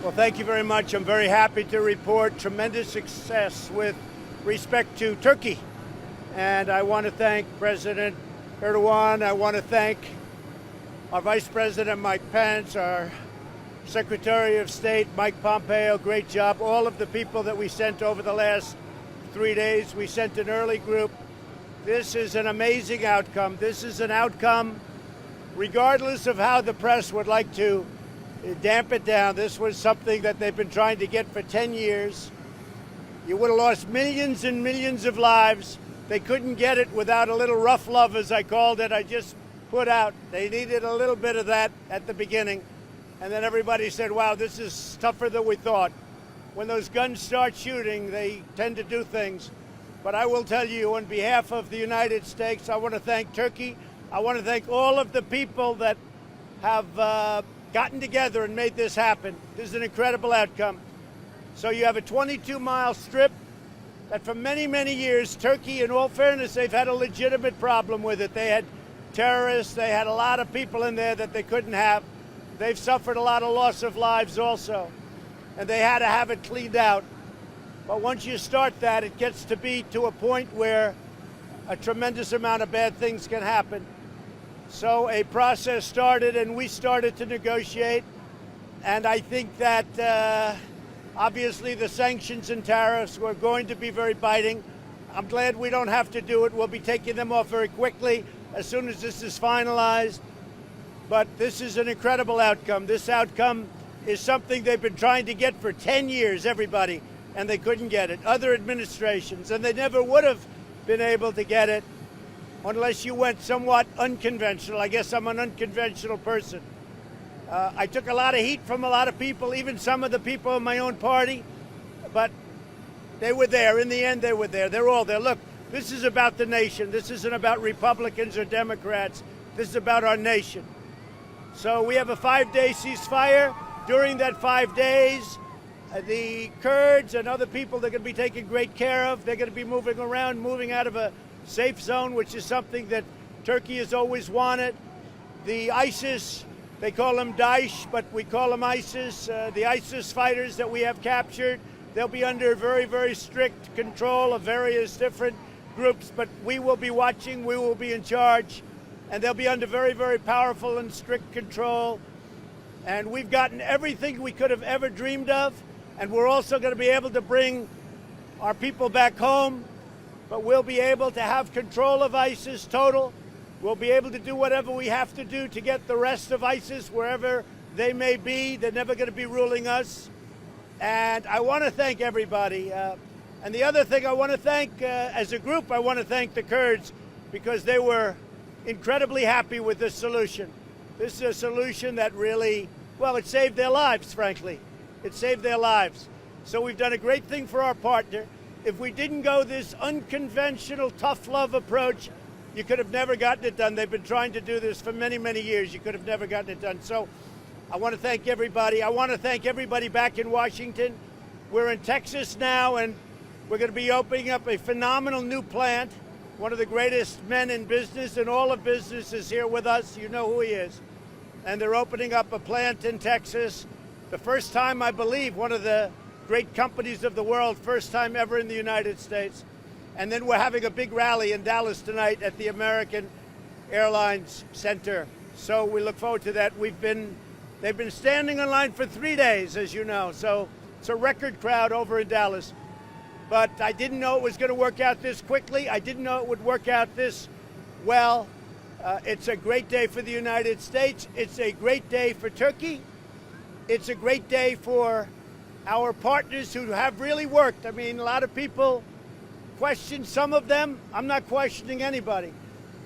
Well, thank you very much. I'm very happy to report tremendous success with respect to Turkey. And I want to thank President Erdogan. I want to thank our Vice President Mike Pence, our Secretary of State Mike Pompeo. Great job. All of the people that we sent over the last 3 days. We sent an early group. This is an amazing outcome. This is an outcome, regardless of how the press would like to damp it down. This was something that they've been trying to get for 10 years. You would have lost millions and millions of lives. They couldn't get it without a little rough love, as I called it. I just put out. They needed a little bit of that at the beginning. And then everybody said, wow, this is tougher than we thought. When those guns start shooting, they tend to do things. But I will tell you, on behalf of the United States, I want to thank Turkey. I want to thank all of the people that have gotten together and made this happen. This is an incredible outcome. So you have a 22-mile strip that for many, many years, Turkey, in all fairness, they've had a legitimate problem with it. They had terrorists. They had a lot of people in there that they couldn't have. They've suffered a lot of loss of lives also. And they had to have it cleaned out. But once you start that, it gets to be to a point where a tremendous amount of bad things can happen. So a process started, and we started to negotiate. And I think that obviously the sanctions and tariffs were going to be very biting. I'm glad we don't have to do it. We'll be taking them off very quickly as soon as this is finalized. But this is an incredible outcome. This outcome is something they've been trying to get for 10 years, everybody, and they couldn't get it. Other administrations, and they never would have been able to get it unless you went somewhat unconventional. I guess I'm an unconventional person. I took a lot of heat from a lot of people, even some of the people in my own party, but they were there. In the end, they were there. They're all there. Look, this is about the nation. This isn't about Republicans or Democrats. This is about our nation. So we have a 5-day ceasefire. During that 5 days, the Kurds and other people they're going to be taken great care of. They're going to be moving around, moving out of a safe zone, which is something that Turkey has always wanted. The ISIS, they call them Daesh, but we call them ISIS. The ISIS fighters that we have captured, they'll be under very, very strict control of various different groups, but we will be watching, we will be in charge, and they'll be under very, very powerful and strict control. And we've gotten everything we could have ever dreamed of, and we're also going to be able to bring our people back home, but we'll be able to have control of ISIS total. We'll be able to do whatever we have to do to get the rest of ISIS wherever they may be. They're never going to be ruling us. And I want to thank everybody. And the other thing I want to thank, as a group, I want to thank the Kurds, because they were incredibly happy with this solution. This is a solution that really, well, it saved their lives, frankly. It saved their lives. So we've done a great thing for our partner. If we didn't go this unconventional, tough love approach, you could have never gotten it done. They've been trying to do this for many, many years. You could have never gotten it done. So I want to thank everybody. I want to thank everybody back in Washington. We're in Texas now, and we're going to be opening up a phenomenal new plant. One of the greatest men in business, and all of business is here with us. You know who he is. And they're opening up a plant in Texas. The first time, I believe, one of the great companies of the world, first time ever in the United States. And then we're having a big rally in Dallas tonight at the American Airlines Center. So we look forward to that. They've been standing in line for 3 days, as you know. So it's a record crowd over in Dallas. But I didn't know it was going to work out this quickly. I didn't know it would work out this well. It's a great day for the United States. It's a great day for Turkey. It's a great day for our partners who have really worked. I mean, a lot of people question some of them. I'm not questioning anybody.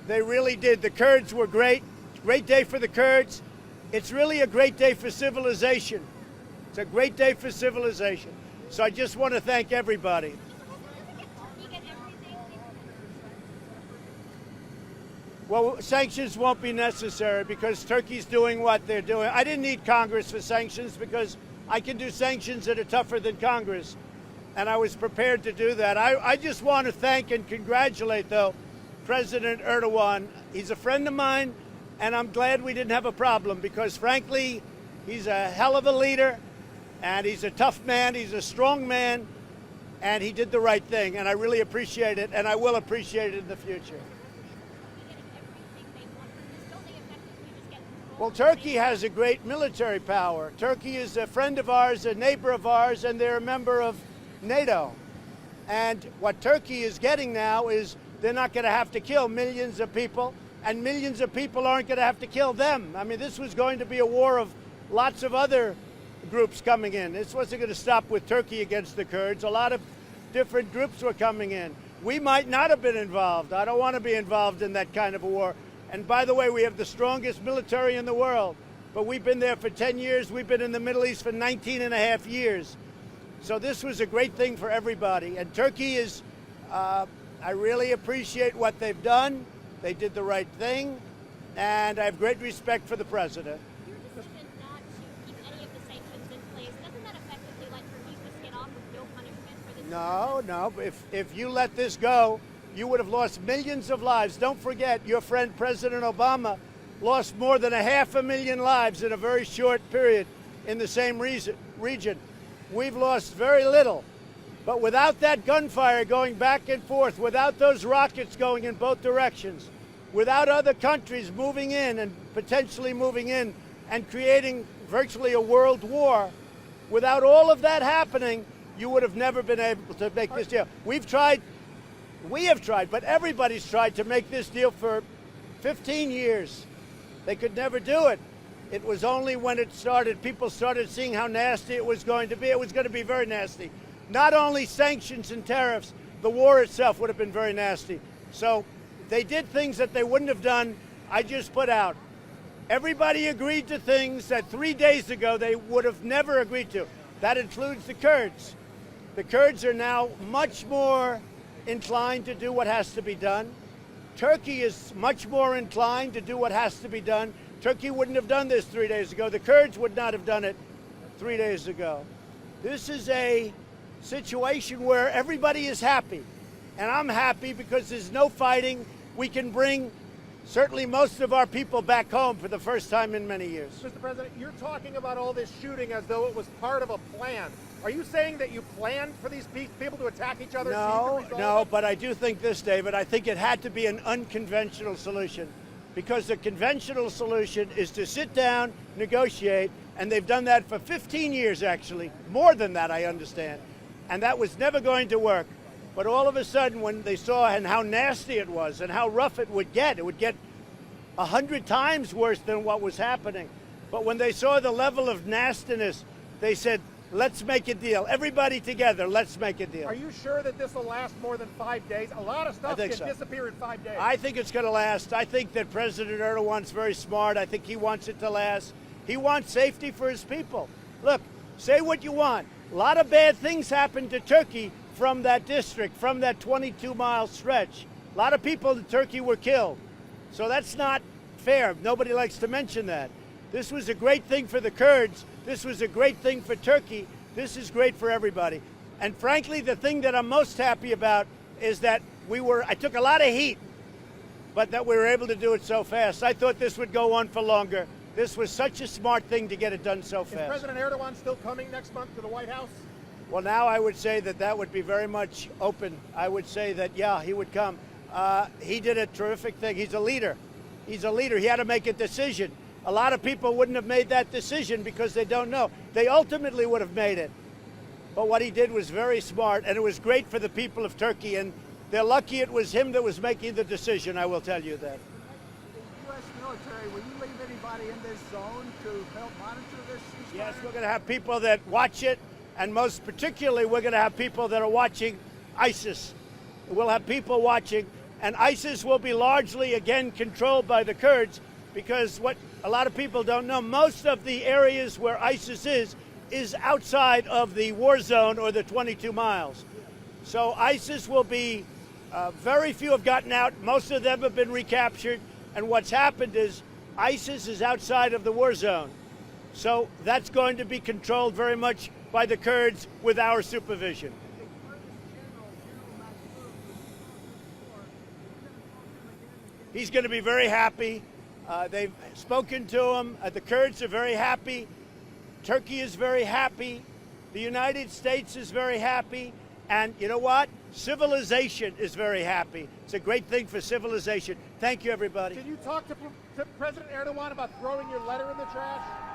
They really did. The Kurds were great. Great day for the Kurds. It's really a great day for civilization. It's a great day for civilization. So I just want to thank everybody. Well, sanctions won't be necessary because Turkey's doing what they're doing. I didn't need Congress for sanctions because I can do sanctions that are tougher than Congress. And I was prepared to do that. I just want to thank and congratulate, though, President Erdogan. He's a friend of mine, and I'm glad we didn't have a problem because, frankly, he's a hell of a leader. And he's a tough man, he's a strong man, and he did the right thing. And I really appreciate it, and I will appreciate it in the future. Well, Turkey has a great military power. Turkey is a friend of ours, a neighbor of ours, and they're a member of NATO. And what Turkey is getting now is they're not going to have to kill millions of people, and millions of people aren't going to have to kill them. I mean, this was going to be a war of lots of other groups coming in. This wasn't going to stop with Turkey against the Kurds. A lot of different groups were coming in. We might not have been involved. I don't want to be involved in that kind of a war. And by the way, we have the strongest military in the world, but we've been there for 10 years. We've been in the Middle East for 19 and a half years. So this was a great thing for everybody. And Turkey is, I really appreciate what they've done. They did the right thing, and I have great respect for the president. Your decision not to keep any of the sanctions in place, doesn't that effectively let Turkey just get off with no punishment for this? No. If you let this go, you would have lost millions of lives. Don't forget, your friend President Obama lost more than 500,000 lives in a very short period in the same region. We've lost very little. But without that gunfire going back and forth, without those rockets going in both directions, without other countries moving in and potentially moving in and creating virtually a world war, without all of that happening, you would have never been able to make this deal. We have tried, but everybody's tried to make this deal for 15 years. They could never do it. It was only when it started, people started seeing how nasty it was going to be. It was going to be very nasty. Not only sanctions and tariffs, the war itself would have been very nasty. So they did things that they wouldn't have done. I just put out. Everybody agreed to things that 3 days ago they would have never agreed to. That includes the Kurds. The Kurds are now much more inclined to do what has to be done. Turkey is much more inclined to do what has to be done. Turkey wouldn't have done this 3 days ago. The Kurds would not have done it 3 days ago. This is a situation where everybody is happy. And I'm happy because there's no fighting. We can bring certainly most of our people back home for the first time in many years. Mr. President, you're talking about all this shooting as though it was part of a plan. Are you saying that you planned for these people to attack each other? No, but I do think this, David. I think it had to be an unconventional solution, because the conventional solution is to sit down, negotiate, and they've done that for 15 years, actually. More than that, I understand. And that was never going to work. But all of a sudden, when they saw and how nasty it was and how rough it would get 100 times worse than what was happening. But when they saw the level of nastiness, they said, let's make a deal. Everybody together, let's make a deal. Are you sure that this will last more than 5 days? A lot of stuff can disappear in 5 days. I think it's going to last. I think that President Erdogan's very smart. I think he wants it to last. He wants safety for his people. Look, say what you want. A lot of bad things happened to Turkey from that district, from that 22-mile stretch. A lot of people in Turkey were killed. So that's not fair. Nobody likes to mention that. This was a great thing for the Kurds. This was a great thing for Turkey. This is great for everybody. And frankly, the thing that I'm most happy about is that I took a lot of heat, but that we were able to do it so fast. I thought this would go on for longer. This was such a smart thing to get it done so fast. Is President Erdogan still coming next month to the White House? Well, now I would say that would be very much open. I would say that, yeah, he would come. He did a terrific thing. He's a leader. He's a leader. He had to make a decision. A lot of people wouldn't have made that decision because they don't know. They ultimately would have made it. But what he did was very smart, and it was great for the people of Turkey, and they're lucky it was him that was making the decision, I will tell you that. The U.S. military, will you leave anybody in this zone to help monitor this? Yes, we're going to have people that watch it, and most particularly, we're going to have people that are watching ISIS. We'll have people watching, and ISIS will be largely, again, controlled by the Kurds, because what a lot of people don't know, most of the areas where ISIS is outside of the war zone or the 22 miles. So ISIS will be, very few have gotten out. Most of them have been recaptured. And what's happened is ISIS is outside of the war zone. So that's going to be controlled very much by the Kurds with our supervision. He's going to be very happy. They've spoken to him. The Kurds are very happy. Turkey is very happy. The United States is very happy. And you know what? Civilization is very happy. It's a great thing for civilization. Thank you, everybody. Did you talk to President Erdogan about throwing your letter in the trash?